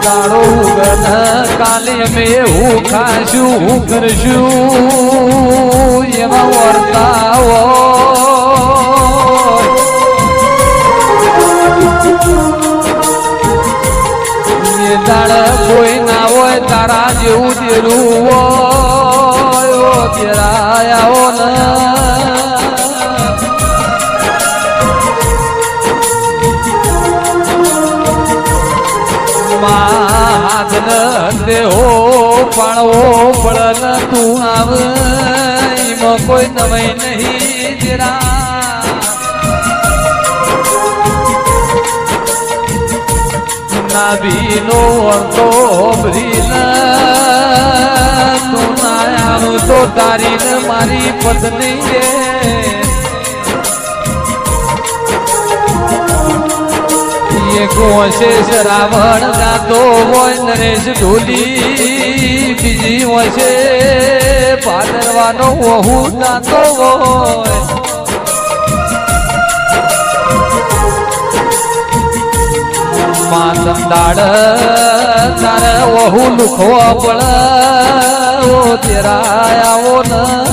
દાડો ઉગન કાલે અમે હું ખાશું હું કરશું એવા વર્તાવો એ દાડ કોઈ ના હોય તારા જેવું દેરું હોય તેરાયાઓ ન દેહો પાણવો પડન તું આવ એમાં કોઈ નવાઈ નહીં જરા નાભીનો અર્થો ભરીન તું ના આવું તો તારીને મારી પત્ની રે કોશે રાવણ જાતો હોય નરેશ ઢોલી બીજી હોય પાદરવાનો વહુ જાતો હોય માતમ દાડ તારે વહુ લુખવો પડે ઓ તેરા આવો ન